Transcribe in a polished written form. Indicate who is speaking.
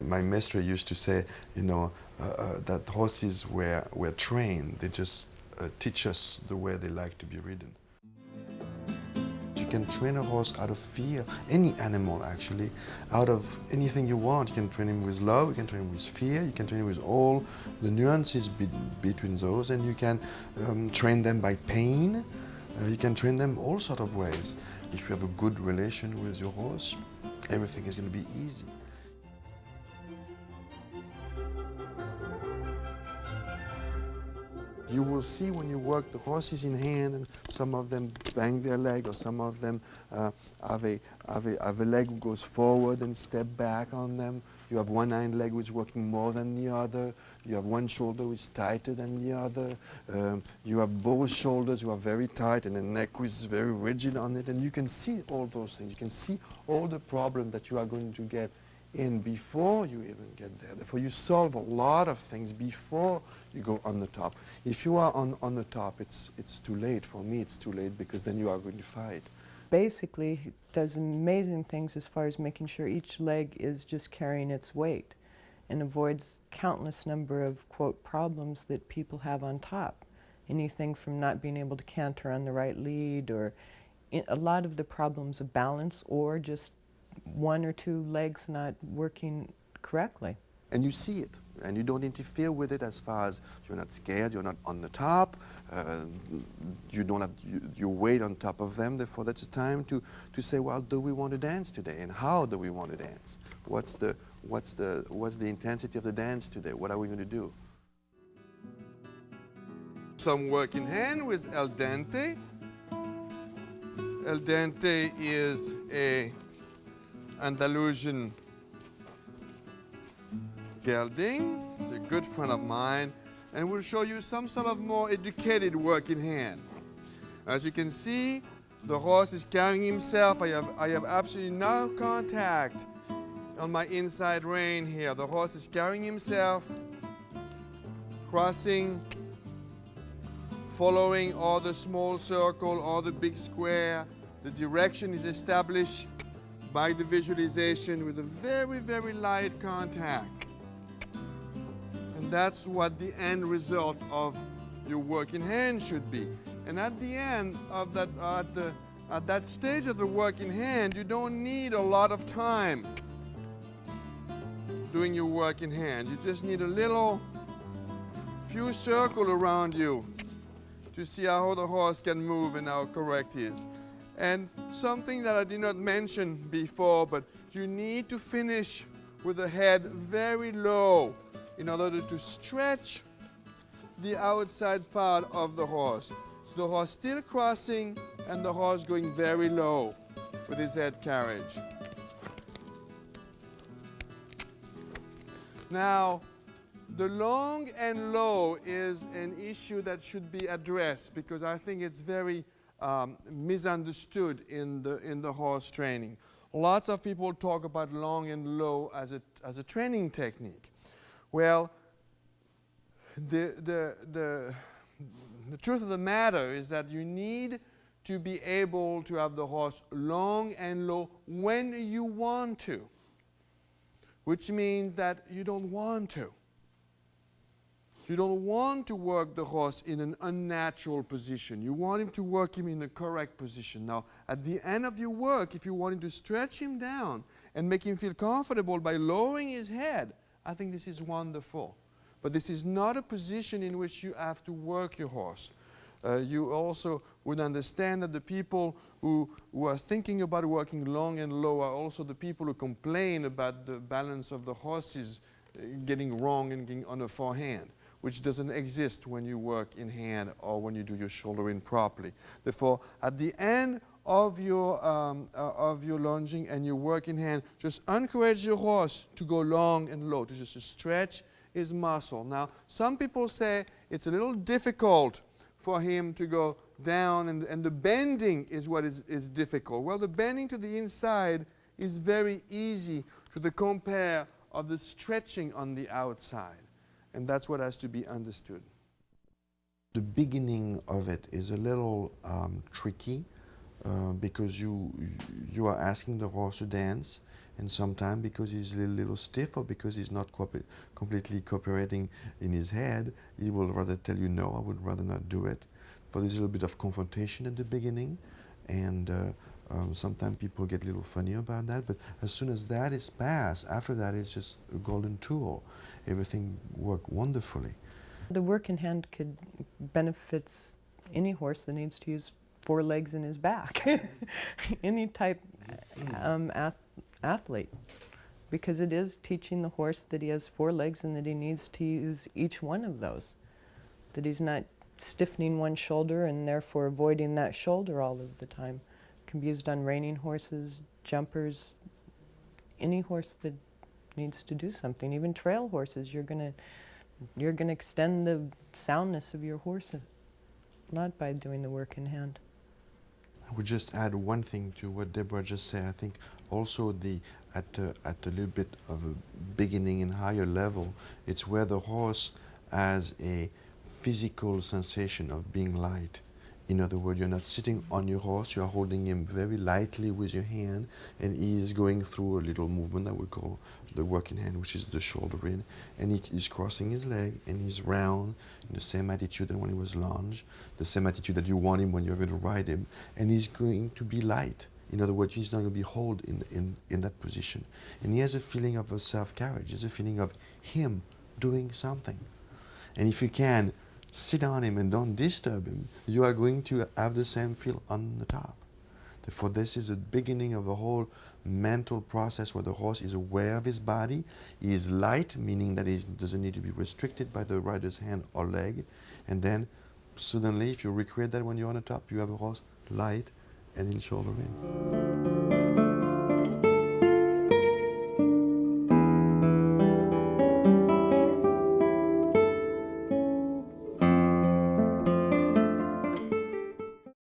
Speaker 1: My master used to say, that horses were trained. They just teach us the way they like to be ridden. You can train a horse out of fear, any animal actually, out of anything you want. You can train him with love, you can train him with fear, you can train him with all the nuances between those, and you can train them by pain. You can train them all sort of ways. If you have a good relation with your horse, everything is going to be easy. You will see when you work the horses in hand, and some of them bang their leg, or some of them have a leg who goes forward and step back on them. You have one hind leg which is working more than the other. You have one shoulder which is tighter than the other. You have both shoulders who are very tight and a neck which is very rigid on it. And you can see all those things. You can see all the problems that you are going to get in before you even get there. Therefore, you solve a lot of things before you go on the top. If you are on the top, it's too late. For me, it's too late, because then you are going to fight.
Speaker 2: Basically, he does amazing things as far as making sure each leg is just carrying its weight, and avoids countless number of, quote, problems that people have on top. Anything from not being able to canter on the right lead, or a lot of the problems of balance, or just one or two legs not working correctly.
Speaker 1: And you see it, and you don't interfere with it, as far as you're not scared, you're not on the top, you don't have your weight on top of them. Therefore, that's a time to say, well, do we want to dance today, and how do we want to dance? What's the intensity of the dance today? What are we going to do? Some work in hand with el dente. El dente is a Andalusian gelding. He's a good friend of mine, and we'll show you some sort of more educated work in hand. As you can see, the horse is carrying himself. I have absolutely no contact on my inside rein here. The horse is carrying himself, crossing, following all the small circle, all the big square. The direction is established by the visualization with a very, very light contact. And that's what the end result of your work in hand should be. And at the end of that, at that stage of the work in hand, you don't need a lot of time doing your work in hand. You just need a little few circles around you to see how the horse can move and how correct he is. And something that I did not mention before, but you need to finish with the head very low in order to stretch the outside part of the horse. So the horse still crossing and the horse going very low with his head carriage. Now, the long and low is an issue that should be addressed, because I think it's very misunderstood in the horse training. Lots of people talk about long and low as a training technique. Well, the truth of the matter is that you need to be able to have the horse long and low when you want to, which means that you don't want to. You don't want to work the horse in an unnatural position. You want him to work him in the correct position. Now, at the end of your work, if you want him to stretch him down and make him feel comfortable by lowering his head, I think this is wonderful. But this is not a position in which you have to work your horse. You also would understand that the people who are thinking about working long and low are also the people who complain about the balance of the horses getting wrong and getting on a forehand, which doesn't exist when you work in hand or when you do your shouldering properly. Therefore, at the end of your lunging and your work in hand, just encourage your horse to go long and low, to just stretch his muscle. Now, some people say it's a little difficult for him to go down, and the bending is what is difficult. Well, the bending to the inside is very easy to the compare of the stretching on the outside. And that's what has to be understood. The beginning of it is a little tricky because you are asking the horse to dance,
Speaker 3: and sometimes because he's a little stiff or because he's not completely cooperating in his head, he will rather tell you, no, I would rather not do it. For there's a little bit of confrontation at the beginning, and sometimes people get a little funny about that, but as soon as that is passed, after that it's just a golden tool. Everything worked wonderfully.
Speaker 2: The work in hand could benefits any horse that needs to use 4 legs in his back, any type athlete, because it is teaching the horse that he has 4 legs and that he needs to use each one of those, that he's not stiffening one shoulder and therefore avoiding that shoulder all of the time. It can be used on reining horses, jumpers, any horse that needs to do something, even trail horses. You're gonna extend the soundness of your horse a lot by doing the work in hand.
Speaker 3: I would just add one thing to what Deborah just said. I think also at a little bit of a beginning and higher level, it's where the horse has a physical sensation of being light. In other words, you're not sitting on your horse, you're holding him very lightly with your hand, and he is going through a little movement that we call the working hand, which is the shoulder in, and he's crossing his leg, and he's round, in the same attitude than when he was lunged, the same attitude that you want him when you're going to ride him, and he's going to be light. In other words, he's not going to be held in that position. And he has a feeling of a self-carriage, there's a feeling of him doing something. And if you can sit on him and don't disturb him, you are going to have the same feel on the top. Therefore, this is the beginning of a whole mental process where the horse is aware of his body, he is light, meaning that he doesn't need to be restricted by the rider's hand or leg, and then suddenly, if you recreate that when you're on the top, you have a horse light and in shoulder in.